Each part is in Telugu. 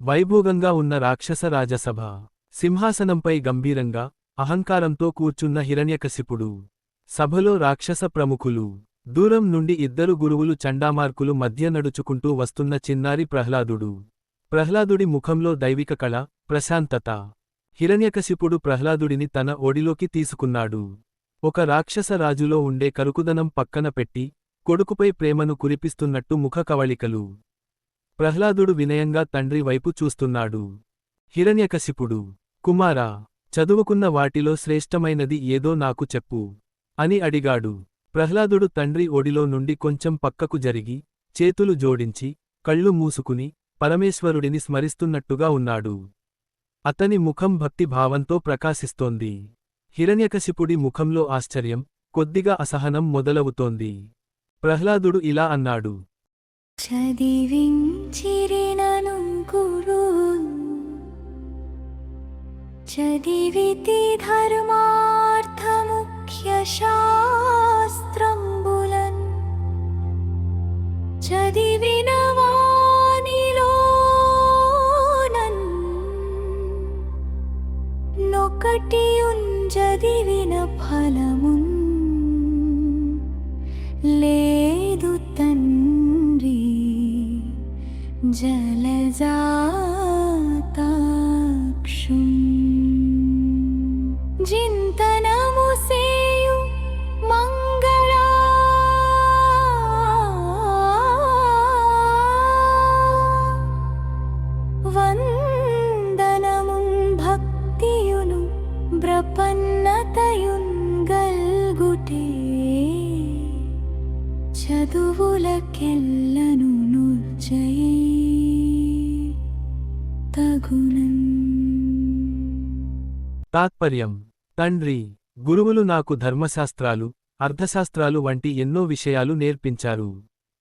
వైభోగంగా ఉన్న రాక్షస రాజసభ. సింహాసనంపై గంభీరంగా, అహంకారంతో కూర్చున్న హిరణ్యకశిపుడు. సభలో రాక్షస ప్రముఖులు. దూరం నుండి ఇద్దరు గురువులు చండామార్కులు మధ్య నడుచుకుంటూ వస్తున్న చిన్నారి ప్రహ్లాదుడు. ప్రహ్లాదుడి ముఖంలో దైవిక కళ, ప్రశాంతత. హిరణ్యకశిపుడు ప్రహ్లాదుడిని తన ఒడిలోకి తీసుకున్నాడు. ఒక రాక్షస రాజులో ఉండే కరుకుదనం పక్కన పెట్టి, కొడుకుపై ప్రేమను కురిపిస్తున్నట్టు ముఖ కవళికలు. ప్రహ్లాదుడు వినయంగా తండ్రి వైపు చూస్తున్నాడు. హిరణ్యకశిపుడు, కుమారా, చదువుకున్న వాటిలో శ్రేష్టమైనది ఏదో నాకు చెప్పు అని అడిగాడు. ప్రహ్లాదుడు తండ్రి ఒడిలో నుండి కొంచెం పక్కకు జరిగి, చేతులు జోడించి, కళ్ళు మూసుకుని, పరమేశ్వరుడిని స్మరిస్తున్నట్టుగా ఉన్నాడు. అతని ముఖం భక్తి భావంతో ప్రకాశిస్తోంది. హిరణ్యకశిపుడి ముఖంలో ఆశ్చర్యం, కొద్దిగా అసహనం మొదలవుతోంది. ప్రహ్లాదుడు ఇలా అన్నాడు. చదివితి ధర్మార్థముఖ్య శాస్త్రంబులన్ చదివిన వానిలోనన్ నొకటియున్ చదివిన ఫలమున్ లేదు తండ్రి జలజాతాక్షుం. జింతనము సేయు మంగళా వందనమున్ భక్తియును ప్రపన్నతయున్ గల్గుటే చదువులకెల్లను నుర్జయే తగునన్. తాత్పర్యం: తండ్రి, గురువులు నాకు ధర్మశాస్త్రాలు, అర్థశాస్త్రాలు వంటి ఎన్నో విషయాలు నేర్పించారు.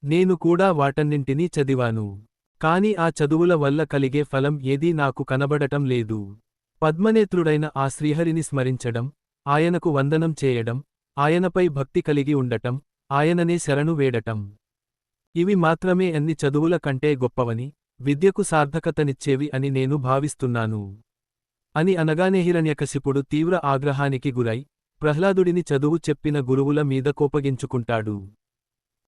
నేను కూడా వాటన్నింటినీ చదివాను. కాని ఆ చదువుల వల్ల కలిగే ఫలం ఏదీ నాకు కనబడటం లేదు. పద్మనేత్రుడైన ఆ శ్రీహరిని స్మరించడం, ఆయనకు వందనం చేయడం, ఆయనపై భక్తి కలిగి ఉండటం, ఆయననే శరణు వేడటం. ఇవి మాత్రమే అన్ని చదువుల కంటే గొప్పవని, విద్యకు సార్థకతనిచ్చేవి అని నేను భావిస్తున్నాను అని అనగానే హిరణ్యకశిపుడు తీవ్ర ఆగ్రహానికి గురై, ప్రహ్లాదుడిని చదువు చెప్పిన గురువుల మీద కోపగించుకుంటాడు.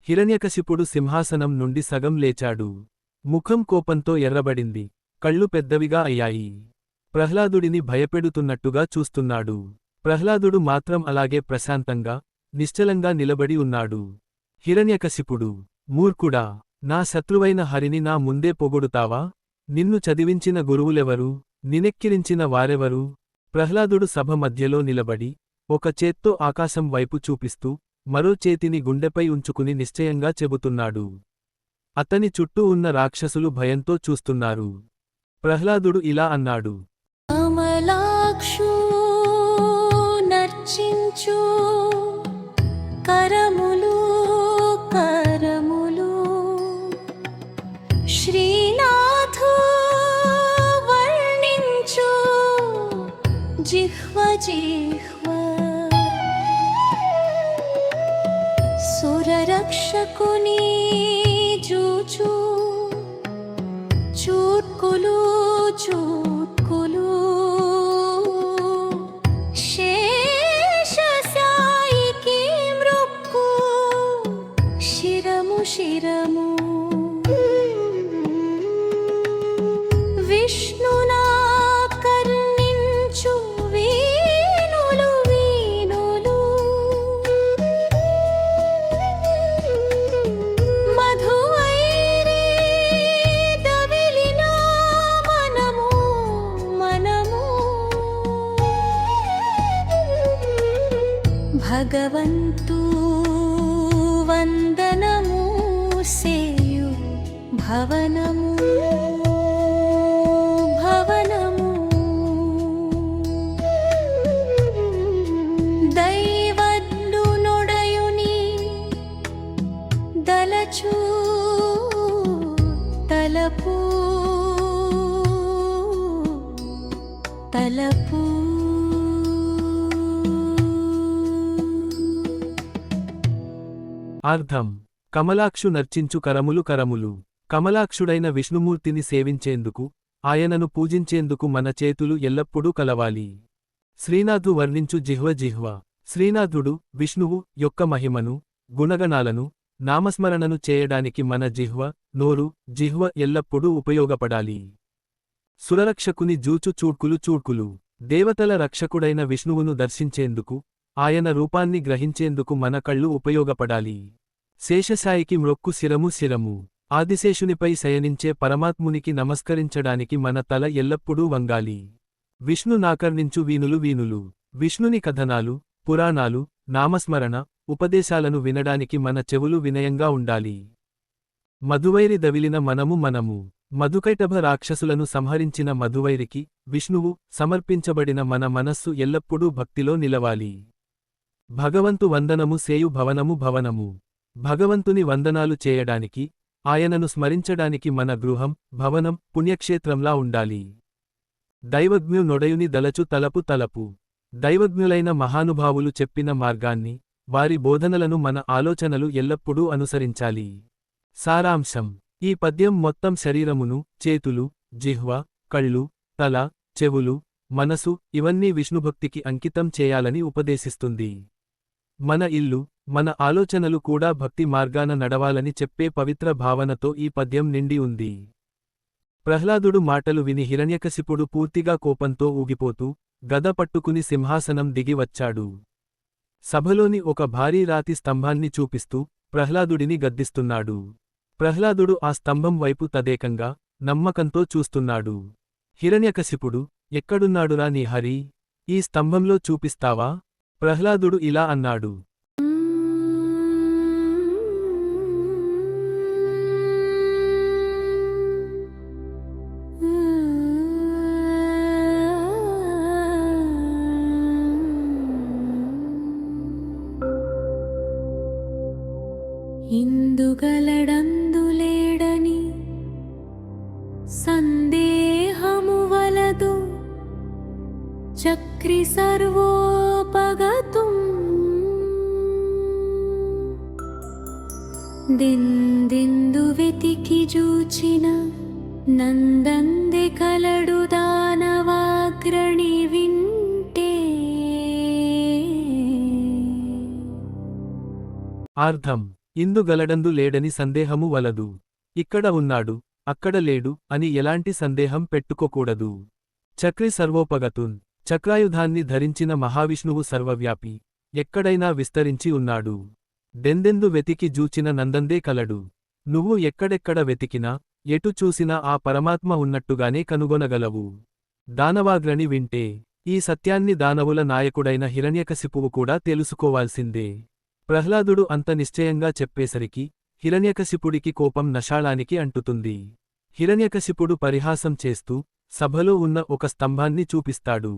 హిరణ్యకశిపుడు సింహాసనం నుండి సగం లేచాడు. ముఖం కోపంతో ఎర్రబడింది, కళ్ళు పెద్దవిగా అయ్యాయి. ప్రహ్లాదుడిని భయపెడుతున్నట్టుగా చూస్తున్నాడు. ప్రహ్లాదుడు మాత్రం అలాగే ప్రశాంతంగా, నిశ్చలంగా నిలబడి ఉన్నాడు. హిరణ్యకశిపుడు, మూర్ఖుడా, నా శత్రువైన హరిని నా ముందే పొగొడుతావా? నిన్ను చదివించిన గురువులెవరు? నినెక్కిరించిన వారెవరు? ప్రహ్లాదుడు సభ మధ్యలో నిలబడి, ఒక చేత్తో ఆకాశం వైపు చూపిస్తూ, మరో చేతిని గుండెపై ఉంచుకుని నిశ్చయంగా చెబుతున్నాడు. అతని చుట్టూ ఉన్న రాక్షసులు భయంతో చూస్తున్నారు. ప్రహ్లాదుడు ఇలా అన్నాడు. కమలాక్షు నర్చించు కరములు కరములు శ్రీనాథు వర్ణించు జిహ్వ జిహ్వ సురరక్షకుని చూచు చూట్కులు చూట్కులు శేషసాయికి మృక్కు శిరము శిరము విష్ణునా కర్ణించు వీణులు వీణులు మధువైరే దవిలిన మనము మనము భగవంతు వందనము సేయు భవనము భవనము దైవద్దు నొడయుని దలచు తలపు తలపు. అర్థం: కమలాక్షు నర్చించు కరములు కరములు. కమలాక్షుడైన విష్ణుమూర్తిని సేవించేందుకు, ఆయనను పూజించేందుకు మన చేతులు ఎల్లప్పుడూ కలవాలి. శ్రీనాథు వర్ణించు జిహ్వ. శ్రీనాథుడు, విష్ణువు యొక్క మహిమను, గుణగణాలను, నామస్మరణను చేయడానికి మన నోరు, జిహ్వ ఎల్లప్పుడూ ఉపయోగపడాలి. సురరక్షకుని జూచు చూడ్కులు. దేవతల రక్షకుడైన విష్ణువును దర్శించేందుకు, ఆయన రూపాన్ని గ్రహించేందుకు మన కళ్ళు ఉపయోగపడాలి. శేషశాయికి మ్రొక్కు శిరము. ఆదిశేషునిపై శయనించే పరమాత్మునికి నమస్కరించడానికి మన తల ఎల్లప్పుడూ వంగాలి. విష్ణు నాకర్ణించు వీనులు. విష్ణుని కథనాలు, పురాణాలు, నామస్మరణ, ఉపదేశాలను వినడానికి మన చెవులు వినయంగా ఉండాలి. మధువైరి దవిలిన మనము. మధుకైటభ రాక్షసులను సంహరించిన మధువైరికి, విష్ణువు, సమర్పించబడిన మన మనస్సు ఎల్లప్పుడూ భక్తిలో నిలవాలి. భగవంతు వందనము సేయు భవనము. భగవంతుని వందనాలు చేయడానికి, ఆయనను స్మరించడానికి మన గృహం, భవనం, పుణ్యక్షేత్రంలా ఉండాలి. దైవజ్ఞు నొడయుని దలచు తలపు. దైవజ్ఞులైన మహానుభావులు చెప్పిన మార్గాన్ని, వారి బోధనలను మన ఆలోచనలు ఎల్లప్పుడూ అనుసరించాలి. సారాంశం: ఈ పద్యం మొత్తం శరీరమును, చేతులు, జిహ్వ, కళ్ళు, తల, చెవులు, మనసు ఇవన్నీ విష్ణుభక్తికి అంకితం చేయాలని ఉపదేశిస్తుంది. మన ఇల్లు, మన ఆలోచనలు కూడా భక్తి మార్గాన నడవాలని చెప్పే పవిత్ర భావనతో ఈ పద్యం నిండి ఉంది. ప్రహ్లాదుడు మాటలు విని హిరణ్యకశిపుడు పూర్తిగా కోపంతో ఊగిపోతూ, గద పట్టుకుని సింహాసనం దిగి వచ్చాడు. సభలోని ఒక భారీ రాతి స్తంభాన్ని చూపిస్తూ, ప్రహ్లాదుడిని గద్దిస్తున్నాడు. ప్రహ్లాదుడు ఆ స్తంభం వైపు తదేకంగా, నమ్మకంతో చూస్తున్నాడు. హిరణ్యకశిపుడు, ఎక్కడున్నాడురా నీ హరి? ఈ స్తంభంలో చూపిస్తావా? ప్రహ్లాదుడు ఇలా అన్నాడు. ఇందుగలడందులేడని సందేహము వలదు చక్రి సర్వోపగతుం దిందిందు వెతికి జూచిన నందందె కలడు దానవాగ్రణి వింటే. అర్థం: ఇందుగలడందు లేడని సందేహము వలదు. ఇక్కడ ఉన్నాడు, అక్కడ లేడు అని ఎలాంటి సందేహం పెట్టుకోకూడదు. చక్రి సర్వోపగతున్. చక్రాయుధాన్ని ధరించిన మహావిష్ణువు సర్వవ్యాపి, ఎక్కడైనా విస్తరించి ఉన్నాడు. దెందెందు వెతికి జూచిన నందందే కలడు. నువ్వు ఎక్కడెక్కడ వెతికినా, ఎటు చూసినా ఆ పరమాత్మ ఉన్నట్టుగానే కనుగొనగలవు. దానవాగ్రణి వింటే. ఈ సత్యాన్ని దానవుల నాయకుడైన హిరణ్యకశిపువు కూడా తెలుసుకోవాల్సిందే. ప్రహ్లాదుడు అంత నిశ్చయంగా చెప్పేసరికి, హిరణ్యకశిపుడికి కోపం నషాళానికి అంటుతుంది. హిరణ్యకశిపుడు పరిహాసం చేస్తూ, సభలో ఉన్న ఒక స్తంభాన్ని చూపిస్తాడు.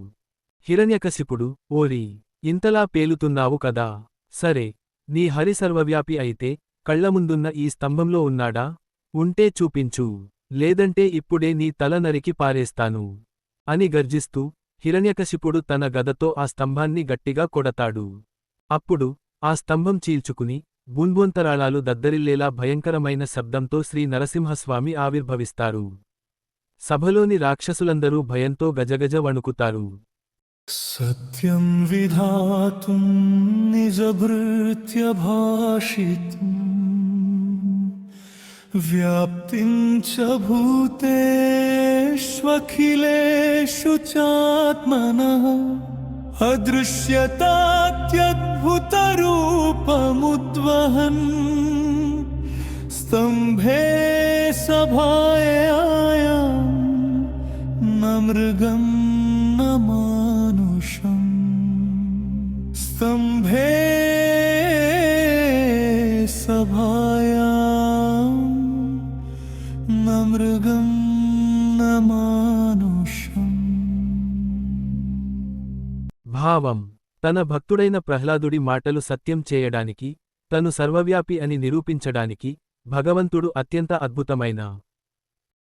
హిరణ్యకశిపుడు, ఓరి, ఇంతలా పేలుతున్నావు కదా, సరే, నీ హరి సర్వవ్యాపి అయితే, కళ్లముందున్న ఈ స్తంభంలో ఉన్నాడా? ఉంటే చూపించు, లేదంటే ఇప్పుడే నీ తల నరికి పారేస్తాను అని గర్జిస్తూ, హిరణ్యకశిపుడు తన గదతో ఆ స్తంభాన్ని గట్టిగా కొడతాడు. అప్పుడు ఆ స్తంభం చీల్చుకుని, బున్బొంతరాళాలు దద్దరిల్లేలా భయంకరమైన శబ్దంతో శ్రీ నరసింహస్వామి ఆవిర్భవిస్తారు. సభలోని రాక్షసులందరూ భయంతో గజగజ వణుకుతారు. సత్యం విధాతుం నిజభృత్య భాషితుం వ్యాప్తిం చ భూతేష్వఖిలేషు చాత్మనః అదృశ్యతాత్యద్భుతరూపముద్వహన్ स्तंभे सभायां न मृगं न मानुषम् स्तंभे सभायां न मृगं न मानुषम्. భావం: తన భక్తుడైన ప్రహ్లాదుడి మాటలు సత్యం చేయడానికి, తను సర్వవ్యాపి అని నిరూపించడానికి, భగవంతుడు అత్యంత అద్భుతమైన,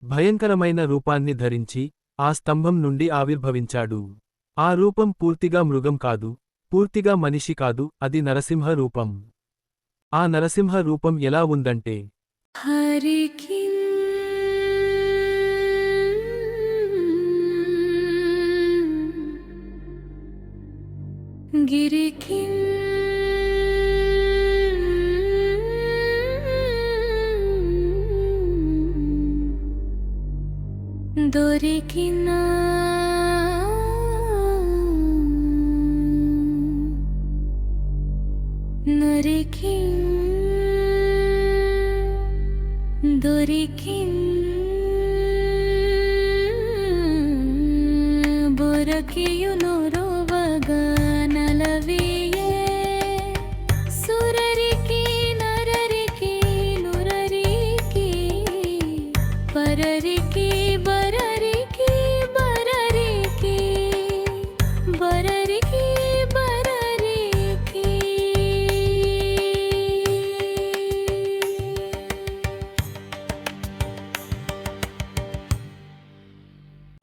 భయంకరమైన రూపాన్ని ధరించి, ఆ స్తంభం నుండి ఆవిర్భవించాడు. ఆ రూపం పూర్తిగా మృగం కాదు, పూర్తిగా మనిషి కాదు, అది నరసింహ రూపం. ఆ నరసింహ రూపం ఎలా ఉందంటే, హరికి గిరికి దొరికిన నరికి దొరికి బొరకియునొరువగ నలవియే సురరికి నరరికి నురరికి పరరికి బరరికి బరరికి బరరికి బరరికి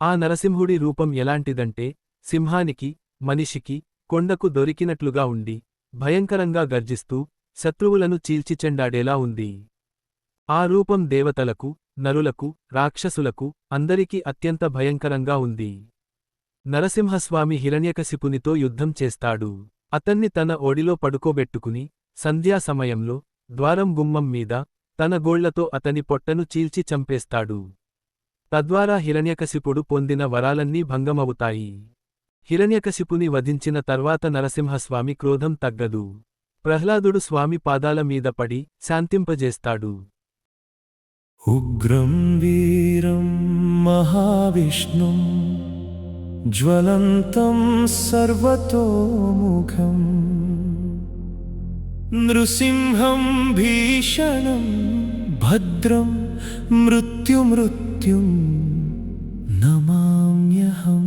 ఆ నరసింహుడి రూపం ఎలాంటిదంటే సింహానికి మనిషికి కొండకు దొరికినట్లుగా ఉండి భయంకరంగా గర్జిస్తూ శత్రువులను చీల్చిచెండాడేలా ఉంది. ఆ రూపం దేవతలకు నరులకు రాక్షసులకు అందరికీ అత్యంత భయంకరంగా ఉంది. నరసింహస్వామి హిరణ్యకశిపునితో యుద్ధం చేస్తాడు. అతన్ని తన ఓడిలో పడుకోబెట్టుకుని సంధ్యా సమయంలో ద్వారం గుమ్మం మీద తన గోళ్లతో అతని పొట్టను చీల్చి చంపేస్తాడు. తద్వారా హిరణ్యకశిపుడు పొందిన వరాలన్నీ భంగమవుతాయి. హిరణ్యకశిపుని వధించిన తర్వాత నరసింహస్వామి క్రోధం తగ్గదు. ప్రహ్లాదుడు స్వామి పాదాల మీద పడి శాంతింపజేస్తాడు. ఉగ్రం వీరం మహావిష్ణుం జ్వలంతం సర్వతోముఖం నృసింహం భీషణం భద్రం మృత్యుమృత్యుం నమామ్యహం.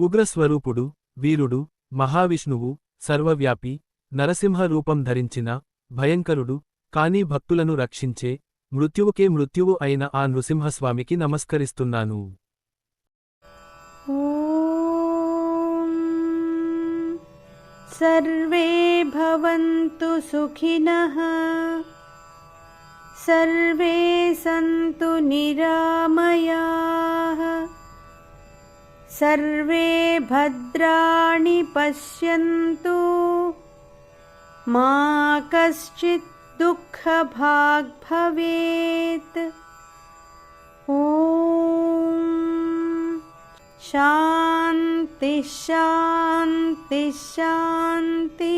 ఉగ్రస్వరూపుడు వీరుడు మహావిష్ణువు సర్వవ్యాపి నరసింహ రూపం ధరించిన భయంకరుడు కానీ భక్తులను రక్షించే మృత్యువుకే మృత్యువు అయిన ఆ నృసింహస్వామికి నమస్కరిస్తున్నాను. ఓం సర్వే భవంతు సుఖినః సర్వే సంతు నిరామయాః సర్వే భద్రాణి పశ్యంతు మా కశ్చిత్ దుఃఖభాగ్ భవేత్. ఓం శాంతి శాంతి శాంతి.